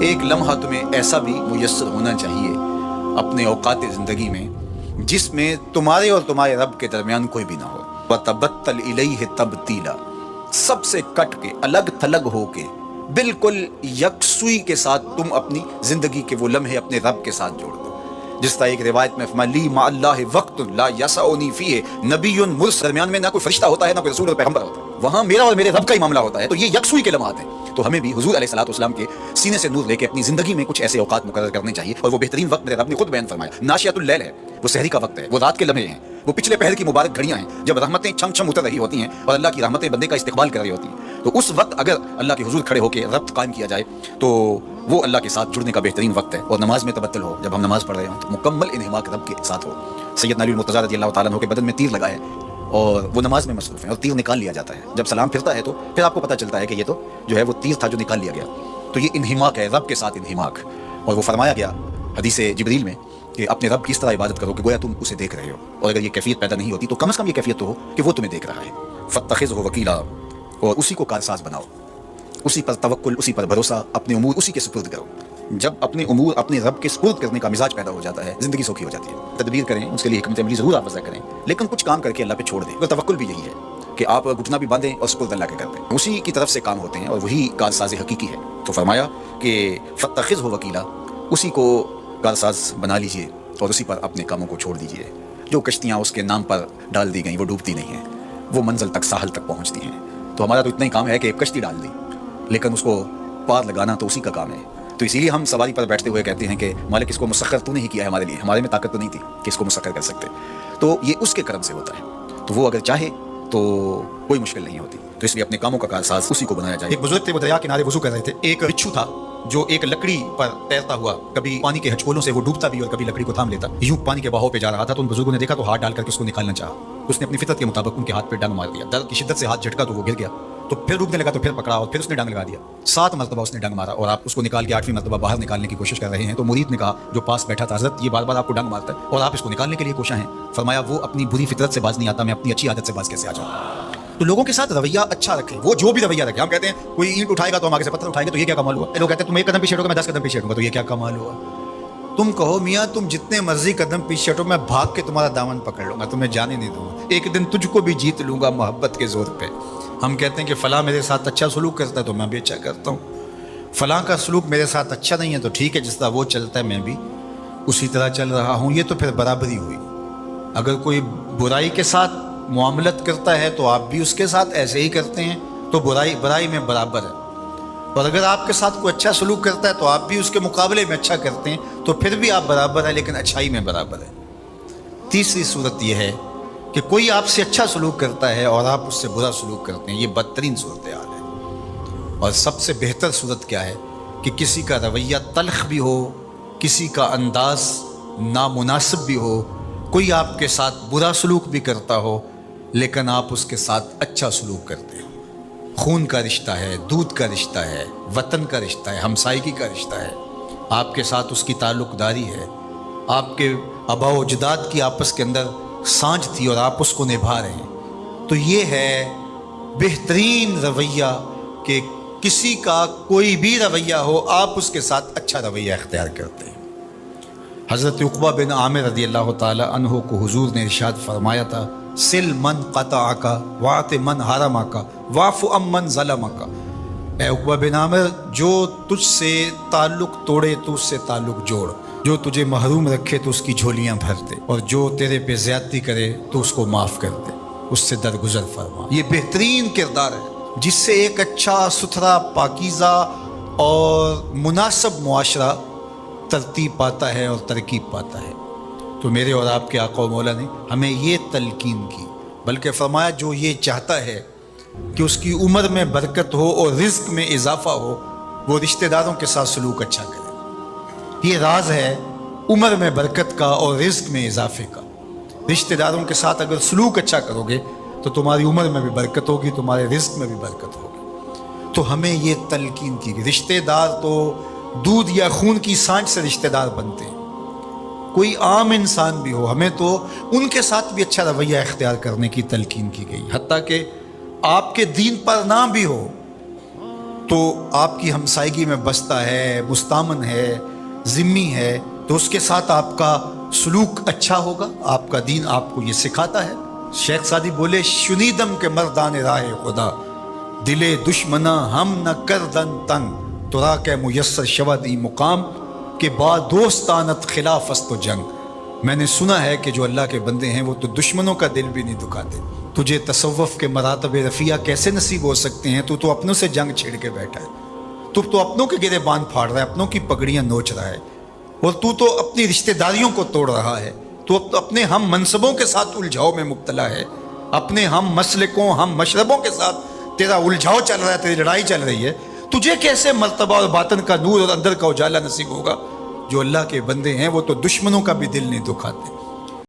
ایک لمحہ تمہیں ایسا بھی میسر ہونا چاہیے اپنے اوقات زندگی میں جس میں تمہارے اور تمہارے رب کے درمیان کوئی بھی نہ ہو. وَتَبَتَّلْ إِلَيْهِ تَبْتِيلًا، سب سے کٹ کے الگ تھلگ ہو کے بالکل یکسوئی کے ساتھ تم اپنی زندگی کے وہ لمحے اپنے رب کے ساتھ جوڑ دو. جس طرح ایک روایت میں فرمایا لی مع اللہ وقت لا یسعنی فیہ نبی مرسل، درمیان میں نہ کوئی فرشتہ ہوتا ہے نہ کوئی رسول اور پیغمبر ہوتا ہے، وہاں میرا اور میرے رب کا ہی معاملہ ہوتا ہے. تو یہ یکسوئی کے لمحات ہیں. تو ہمیں بھی حضور علیہ الصلوۃ والسلام کے سینے سے نور لے کے اپنی زندگی میں کچھ ایسے اوقات مقرر کرنے چاہیے. اور وہ بہترین وقت میرے رب نے خود بیان فرمایا، ناشیۃ اللیل ہے، وہ سحری کا وقت ہے، وہ رات کے لمحے ہیں، وہ پچھلے پہر کی مبارک گھڑیاں ہیں جب رحمتیں چھم چھم اتر رہی ہوتی ہیں اور اللہ کی رحمتیں بندے کا استقبال کر رہی ہوتی ہیں. تو اس وقت اگر اللہ کے حضور کھڑے ہو کے ربط قائم کیا جائے تو وہ اللہ کے ساتھ جڑنے کا بہترین وقت ہے. اور نماز میں تبتل ہو، جب ہم نماز پڑھ رہے ہوں تو مکمل انہماک رب کے ساتھ ہو. سیدنا علی المرتضیٰ رضی اللہ تعالیٰ عنہ کے بدن میں تیر لگا ہے اور وہ نماز میں مصروف ہیں اور تیر نکال لیا جاتا ہے. جب سلام پھرتا ہے تو پھر آپ کو پتہ چلتا ہے کہ یہ تو جو ہے وہ تیر تھا جو نکال لیا گیا. تو یہ انہماک ہے، رب کے ساتھ انہماک. اور وہ فرمایا گیا حدیث جبریل میں کہ اپنے رب کی اس طرح عبادت کرو کہ گویا تم اسے دیکھ رہے ہو. اور اگر یہ کیفیت پیدا نہیں ہوتی تو کم از کم یہ کیفیت تو ہو کہ وہ تمہیں دیکھ رہا ہے. فاتخذہ وکیلا، اور اسی کو کارساز بناؤ، اسی پر توکل، اسی پر بھروسہ، اپنے امور اسی کے سپرد کرو. جب اپنے امور اپنے رب کے سپرد کرنے کا مزاج پیدا ہو جاتا ہے زندگی سوکھی ہو جاتی ہے. تدبیر کریں، اس کے لیے حکمت عملی ضرور آپ وضع کریں، لیکن کچھ کام کر کے اللہ پہ چھوڑ دیں. توکل بھی یہی ہے کہ آپ گھٹنا بھی باندھیں اور سپرد اللہ کے کر دیں. اسی کی طرف سے کام ہوتے ہیں اور وہی کارساز حقیقی ہے. تو فرمایا کہ فاتخذہ وکیلا، اسی کو کارساز بنا لیجئے اور اسی پر اپنے کاموں کو چھوڑ دیجئے. جو کشتیاں اس کے نام پر ڈال دی گئیں وہ ڈوبتی نہیں ہیں، وہ منزل تک، ساحل تک پہنچتی ہیں. تو ہمارا تو اتنا ہی کام ہے کہ ایک کشتی ڈال دی، لیکن اس کو پار لگانا تو اسی کا کام ہے. تو اسی لیے ہم سواری پر بیٹھتے ہوئے کہتے ہیں کہ مالک اس کو مسخر تو نہیں کیا ہے ہمارے لیے، ہمارے میں طاقت تو نہیں تھی کہ اس کو مسخر کر سکتے. تو یہ اس کے کرم سے ہوتا ہے. تو وہ اگر چاہے تو کوئی مشکل نہیں ہوتی. تو اس لیے اپنے کاموں کا کارساز اسی کو بنایا جائے. ایک بزرگ تھے، وہ دریا کنارے وضو کر رہے تھے. ایک بچھو تھا جو ایک لکڑی پر تیرتا ہوا، کبھی پانی کے ہچکولوں سے وہ ڈوبتا بھی اور کبھی لکڑی کو تھام لیتا. یوں پانی کے بہاؤ پہ جا رہا تھا تو ان بزرگوں نے دیکھا تو ہاتھ ڈال کر کے اس کو نکالنا چاہا. اس نے اپنی فطرت کے مطابق ان کے ہاتھ پہ ڈنگ مار دیا. درد کی شدت سے ہاتھ جھٹکا تو وہ گر گیا. تو پھر ڈوبنے لگا تو پھر پکڑا اور پھر اس نے ڈنگ لگا دیا. 7 مرتبہ اس نے ڈنگ مارا اور آپ اس کو نکال کے 8ویں مرتبہ باہر نکالنے کی کوشش کر رہے ہیں. تو مرید نے کہا جو پاس بیٹھا تھا، حضرت یہ بار بار آپ کو ڈنگ مارتا ہے اور آپ اس کو نکالنے کے لیے کوشاں ہیں. فرمایا وہ اپنی بری فطرت سے باز نہیں آتا، میں اپنی اچھی عادت سے باز کیسے آ جاؤں. تو لوگوں کے ساتھ رویہ اچھا رکھیں، وہ جو بھی رویہ رکھیں. ہم کہتے ہیں کوئی اینٹ اٹھائے گا تو ہم آگے سے پتھر اٹھائیں گے تو یہ کیا کمال ہوا. لوگ کہتے ہیں تم 1 قدم پیچھے ہٹو گے میں 10 قدم پیچھے ہٹوں گا تو یہ کیا کمال ہوا. تم کہو میاں تم جتنے مرضی قدم پیچھے ہٹو، میں بھاگ کے تمہارا دامن پکڑ لوں گا، تمہیں جانے نہیں دوں گا. ایک دن تجھ کو بھی جیت لوں گا محبت کے زور پہ. ہم کہتے ہیں کہ فلاں میرے ساتھ اچھا سلوک کرتا ہے تو میں بھی اچھا کرتا ہوں، فلاں کا سلوک میرے ساتھ اچھا نہیں ہے تو ٹھیک ہے، جس طرح وہ چلتا ہے میں بھی اسی طرح چل رہا ہوں. یہ تو پھر برابری ہوئی. اگر کوئی برائی کے ساتھ معاملت کرتا ہے تو آپ بھی اس کے ساتھ ایسے ہی کرتے ہیں تو برائی میں برابر ہے. اور اگر آپ کے ساتھ کوئی اچھا سلوک کرتا ہے تو آپ بھی اس کے مقابلے میں اچھا کرتے ہیں تو پھر بھی آپ برابر ہیں، لیکن اچھائی میں برابر ہے. تیسری صورت یہ ہے کہ کوئی آپ سے اچھا سلوک کرتا ہے اور آپ اس سے برا سلوک کرتے ہیں. یہ بدترین صورتحال ہے. اور سب سے بہتر صورت کیا ہے کہ کسی کا رویہ تلخ بھی ہو، کسی کا انداز نامناسب بھی ہو، کوئی آپ کے ساتھ برا سلوک بھی کرتا ہو لیکن آپ اس کے ساتھ اچھا سلوک کرتے ہیں. خون کا رشتہ ہے، دودھ کا رشتہ ہے، وطن کا رشتہ ہے، ہمسائیگی کا رشتہ ہے. آپ کے ساتھ اس کی تعلق داری ہے، آپ کے آباء و اجداد کی آپس کے اندر سانجھ تھی اور آپ اس کو نبھا رہے ہیں. تو یہ ہے بہترین رویہ کہ کسی کا کوئی بھی رویہ ہو آپ اس کے ساتھ اچھا رویہ اختیار کرتے ہیں. حضرت عقبہ بن عامر رضی اللہ تعالی عنہ کو حضور نے ارشاد فرمایا تھا سل من قطعک واعط من حرمک واعف عن من ظلمک. اے عقبہ بن عامر، جو تجھ سے تعلق توڑے تو اس سے تعلق جوڑ، جو تجھے محروم رکھے تو اس کی جھولیاں بھر دے، اور جو تیرے پہ زیادتی کرے تو اس کو معاف کر دے، اس سے درگزر فرما. یہ بہترین کردار ہے جس سے ایک اچھا ستھرا پاکیزہ اور مناسب معاشرہ ترتیب پاتا ہے اور ترکیب پاتا ہے. تو میرے اور آپ کے آقا و مولا نے ہمیں یہ تلقین کی، بلکہ فرمایا جو یہ چاہتا ہے کہ اس کی عمر میں برکت ہو اور رزق میں اضافہ ہو وہ رشتہ داروں کے ساتھ سلوک اچھا کرے. یہ راز ہے عمر میں برکت کا اور رزق میں اضافے کا. رشتہ داروں کے ساتھ اگر سلوک اچھا کرو گے تو تمہاری عمر میں بھی برکت ہوگی، تمہارے رزق میں بھی برکت ہوگی. تو ہمیں یہ تلقین کی کہ رشتہ دار تو دودھ یا خون کی سانچ سے رشتہ دار بنتے ہیں. کوئی عام انسان بھی ہو، ہمیں تو ان کے ساتھ بھی اچھا رویہ اختیار کرنے کی تلقین کی گئی. حتیٰ کہ آپ کے دین پر نہ بھی ہو تو آپ کی ہمسائیگی میں بستا ہے، مستامن ہے، ذمی ہے، تو اس کے ساتھ آپ کا سلوک اچھا ہوگا. آپ کا دین آپ کو یہ سکھاتا ہے. شیخ سعدی بولے شنیدم کے مردان راہ خدا، دلے دشمنا ہم نہ کردن تنگ، تو را کے میسر شودی مقام کہ با دوستانت خلاف است و جنگ. میں نے سنا ہے کہ جو اللہ کے بندے ہیں وہ تو دشمنوں کا دل بھی نہیں دکھاتے. تجھے تصوف کے مراتب رفیع کیسے نصیب ہو سکتے ہیں؟ تو اپنوں سے جنگ چھیڑ کے بیٹھا ہے. تو اپنوں کے گریبان پھاڑ رہا ہے، اپنوں کی پگڑیاں نوچ رہا ہے، اور تو اپنی رشتہ داریوں کو توڑ رہا ہے. تو اپنے ہم منصبوں کے ساتھ الجھاؤ میں مبتلا ہے، اپنے ہم مسلکوں ہم مشربوں کے ساتھ تیرا الجھاؤ چل رہا ہے، تیری لڑائی چل رہی ہے. تجھے کیسے مرتبہ اور باطن کا نور اور اندر کا اجالا نصیب ہوگا؟ جو اللہ کے بندے ہیں وہ تو دشمنوں کا بھی دل نہیں دکھاتے.